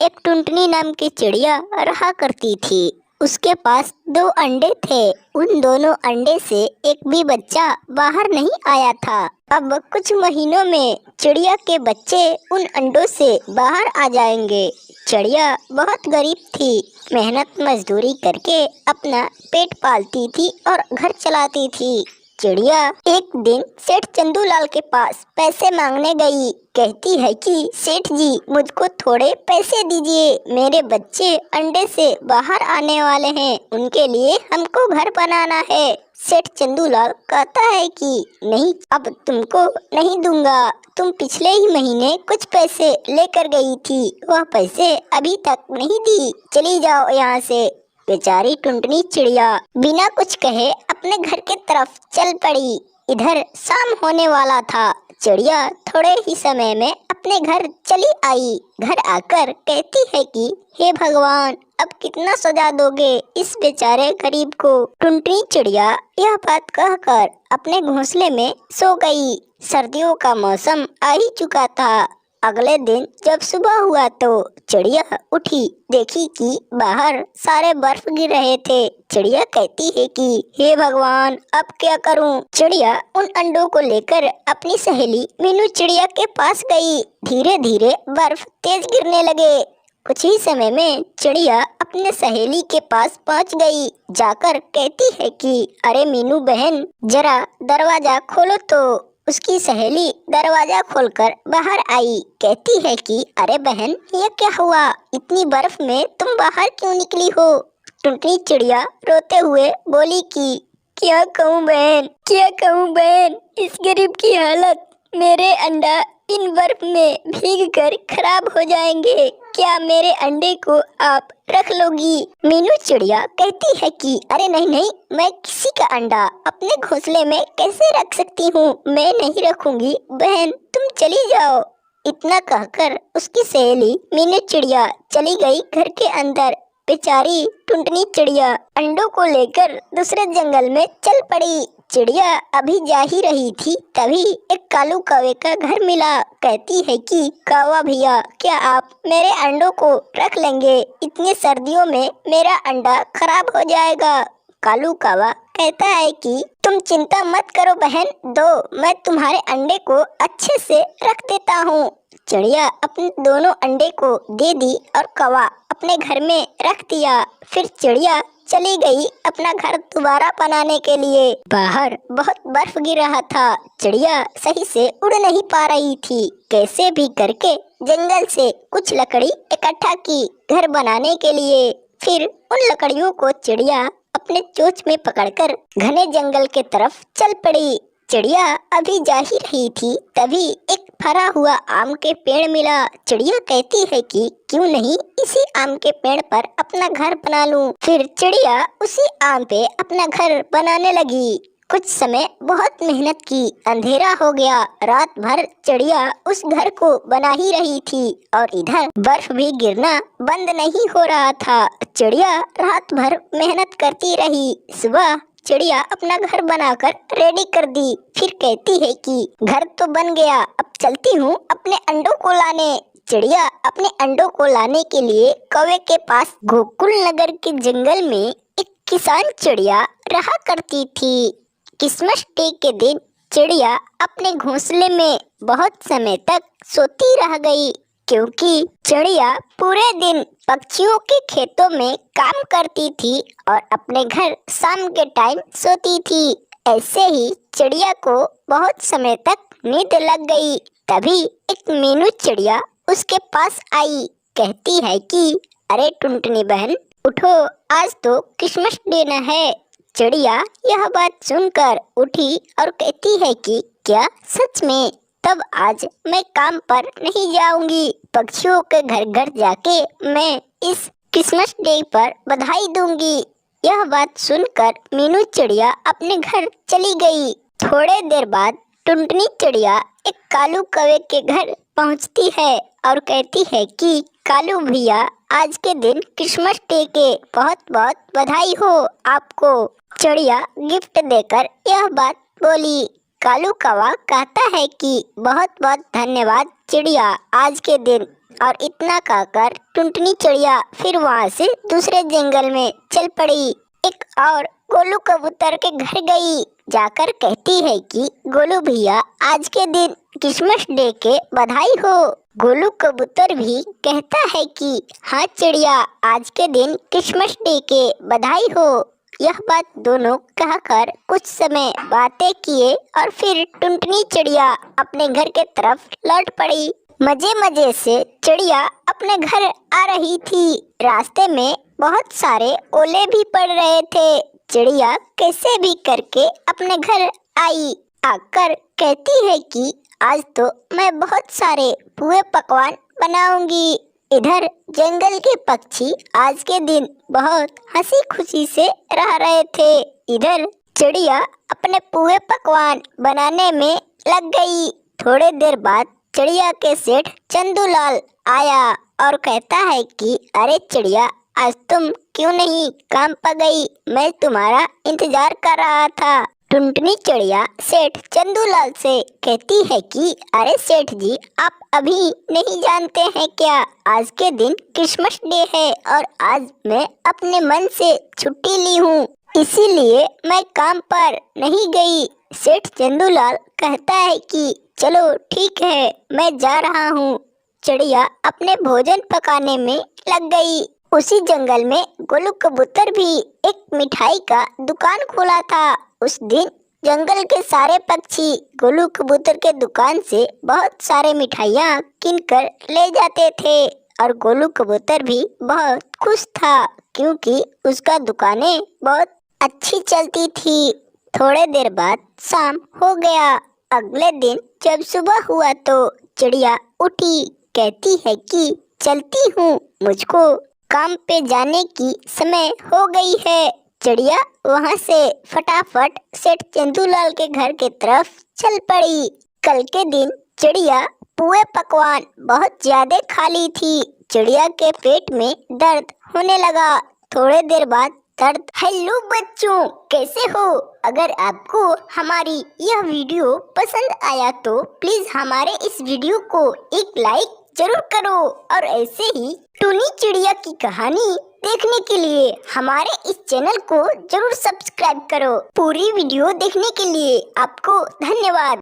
एक टुनटुनी नाम की चिड़िया रहा करती थी। उसके पास 2 अंडे थे। उन दोनों अंडे से एक भी बच्चा बाहर नहीं आया था। अब कुछ महीनों में चिड़िया के बच्चे उन अंडों से बाहर आ जाएंगे। चिड़िया बहुत गरीब थी। मेहनत मजदूरी करके अपना पेट पालती थी और घर चलाती थी। चिड़िया एक दिन सेठ चंदूलाल के पास पैसे मांगने गई। कहती है कि सेठ जी, मुझको थोड़े पैसे दीजिए, मेरे बच्चे अंडे से बाहर आने वाले हैं, उनके लिए हमको घर बनाना है। सेठ चंदूलाल कहता है कि नहीं, अब तुमको नहीं दूंगा। तुम पिछले ही महीने कुछ पैसे लेकर गई थी, वह पैसे अभी तक नहीं दी, चली जाओ यहाँ से। बेचारी टुनटुनी चिड़िया बिना कुछ कहे अपने घर की तरफ चल पड़ी। इधर शाम होने वाला था। चिड़िया थोड़े ही समय में अपने घर चली आई। घर आकर कहती है कि हे भगवान, अब कितना सजा दोगे इस बेचारे गरीब को। टुनटुनी चिड़िया यह बात कहकर अपने घोंसले में सो गई। सर्दियों का मौसम आ ही चुका था। अगले दिन जब सुबह हुआ तो चिड़िया उठी, देखी कि बाहर सारे बर्फ गिर रहे थे। चिड़िया कहती है कि हे भगवान, अब क्या करूं। चिड़िया उन अंडों को लेकर अपनी सहेली मीनू चिड़िया के पास गई। धीरे धीरे बर्फ तेज गिरने लगे। कुछ ही समय में चिड़िया अपने सहेली के पास पहुंच गई। जाकर कहती है कि अरे मीनू बहन, जरा दरवाजा खोलो तो। उसकी सहेली दरवाजा खोलकर बाहर आई। कहती है कि अरे बहन, ये क्या हुआ, इतनी बर्फ में तुम बाहर क्यों निकली हो। टुनटुनी चिड़िया रोते हुए बोली कि क्या कहूँ बहन, क्या कहूँ बहन, इस गरीब की हालत। मेरे अंडा इन बर्फ में भीग कर खराब हो जाएंगे। क्या मेरे अंडे को आप रख लोगी। मीनू चिड़िया कहती है कि अरे नहीं नहीं, मैं किसी का अंडा अपने घोंसले में कैसे रख सकती हूँ, मैं नहीं रखूंगी बहन, तुम चली जाओ। इतना कहकर उसकी सहेली मीनू चिड़िया चली गई घर के अंदर। बेचारी टुनटुनी चिड़िया अंडों को लेकर दूसरे जंगल में चल पड़ी। चिड़िया अभी जा ही रही थी, तभी एक कालू कौवे का घर मिला। कहती है कि कौवा भैया, क्या आप मेरे अंडों को रख लेंगे, इतनी सर्दियों में मेरा अंडा खराब हो जाएगा। कालू कौवा कहता है कि तुम चिंता मत करो बहन, दो, मैं तुम्हारे अंडे को अच्छे से रख देता हूँ। चिड़िया अपने दोनों अंडे को दे दी और कौवा अपने घर में रख दिया। फिर चिड़िया चली गई अपना घर दोबारा बनाने के लिए। बाहर बहुत बर्फ गिर रहा था। चिड़िया सही से उड़ नहीं पा रही थी। कैसे भी करके जंगल से कुछ लकड़ी इकट्ठा की घर बनाने के लिए। फिर उन लकड़ियों को चिड़िया अपने चोंच में पकड़कर घने जंगल के तरफ चल पड़ी। चिड़िया अभी जा ही रही थी, तभी एक फरा हुआ आम के पेड़ मिला। चिड़िया कहती है कि क्यों नहीं इसी आम के पेड़ पर अपना घर बना लूं। फिर चिड़िया उसी आम पे अपना घर बनाने लगी। कुछ समय बहुत मेहनत की, अंधेरा हो गया। रात भर चिड़िया उस घर को बना ही रही थी और इधर बर्फ भी गिरना बंद नहीं हो रहा था। चिड़िया रात भर मेहनत करती रही। सुबह चिड़िया अपना घर बनाकर रेडी कर दी। फिर कहती है कि घर तो बन गया, अब चलती हूँ अपने अंडों को लाने। चिड़िया अपने अंडों को लाने के लिए कौवे के पास गोकुल नगर के जंगल में एक किसान चिड़िया रहा करती थी। क्रिसमस डे के दिन चिड़िया अपने घोंसले में बहुत समय तक सोती रह गई, क्योंकि चिड़िया पूरे दिन पक्षियों के खेतों में काम करती थी और अपने घर शाम के टाइम सोती थी। ऐसे ही चिड़िया को बहुत समय तक नींद लग गई। तभी एक मीनू चिड़िया उसके पास आई। कहती है कि अरे टुनटुनी बहन, उठो, आज तो क्रिसमस डे न है। चिड़िया यह बात सुनकर उठी और कहती है कि क्या सच में? तब आज मैं काम पर नहीं जाऊंगी। पक्षियों के घर घर जाके मैं इस क्रिसमस डे पर बधाई दूंगी। यह बात सुनकर मीनू चिड़िया अपने घर चली गई। थोड़े देर बाद टुनटुनी चिड़िया एक कालू कौवे के घर पहुंचती है और कहती है कि कालू भैया, आज के दिन क्रिसमस डे के बहुत बहुत बधाई हो आपको। चिड़िया गिफ्ट देकर यह बात बोली। कालू कौवा कहता है कि बहुत बहुत धन्यवाद चिड़िया, आज के दिन और इतना कहकर टुनटुनी चिड़िया फिर वहाँ से दूसरे जंगल में चल पड़ी। एक और गोलू कबूतर के घर गई, जाकर कहती है कि गोलू भैया आज के दिन क्रिसमस डे के बधाई हो। गोलू कबूतर भी कहता है कि हाँ चिड़िया आज के दिन क्रिसमस डे के बधाई हो। यह बात दोनों कहकर कुछ समय बातें किए और फिर टुनटुनी चिड़िया अपने घर के तरफ लौट पड़ी। मजे मजे से चिड़िया अपने घर आ रही थी। रास्ते में बहुत सारे ओले भी पड़ रहे थे। चिड़िया कैसे भी करके अपने घर आई। आकर कहती है कि आज तो मैं बहुत सारे पुए पकवान बनाऊंगी। इधर जंगल के पक्षी आज के दिन बहुत हंसी खुशी से रह रहे थे। इधर चिड़िया अपने पुए पकवान बनाने में लग गई। थोड़े देर बाद चिड़िया के सेठ चंदूलाल आया और कहता है कि अरे चिड़िया आज तुम क्यों नहीं काम पर गई, मैं तुम्हारा इंतजार कर रहा था। टुनटुनी चिड़िया सेठ चंदूलाल से कहती है कि अरे सेठ जी आप अभी नहीं जानते हैं क्या, आज के दिन क्रिसमस डे है और आज मैं अपने मन से छुट्टी ली हूँ, इसीलिए मैं काम पर नहीं गई। सेठ चंदूलाल कहता है कि चलो ठीक है मैं जा रहा हूँ। चिड़िया अपने भोजन पकाने में लग गई। उसी जंगल में गोलू कबूतर भी एक मिठाई का दुकान खोला था। उस दिन जंगल के सारे पक्षी गोलू कबूतर के दुकान से बहुत सारे मिठाइयाँ किनकर ले जाते थे और गोलू कबूतर भी बहुत खुश था क्योंकि उसका दुकानें बहुत अच्छी चलती थी। थोड़े देर बाद शाम हो गया। अगले दिन जब सुबह हुआ तो चिड़िया उठी, कहती है कि चलती हूँ, मुझको काम पे जाने की समय हो गई है। चिड़िया वहाँ से फटाफट सेठ चंदूलाल के घर के तरफ चल पड़ी। कल के दिन चिड़िया पुए पकवान बहुत ज्यादा खा ली थी। चिड़िया के पेट में दर्द होने लगा। थोड़े देर बाद दर्द। हेलो बच्चों, कैसे हो? अगर आपको हमारी यह वीडियो पसंद आया तो प्लीज हमारे इस वीडियो को एक लाइक जरूर करो और ऐसे ही टुनी चिड़िया की कहानी देखने के लिए हमारे इस चैनल को जरूर सब्सक्राइब करो। पूरी वीडियो देखने के लिए आपको धन्यवाद।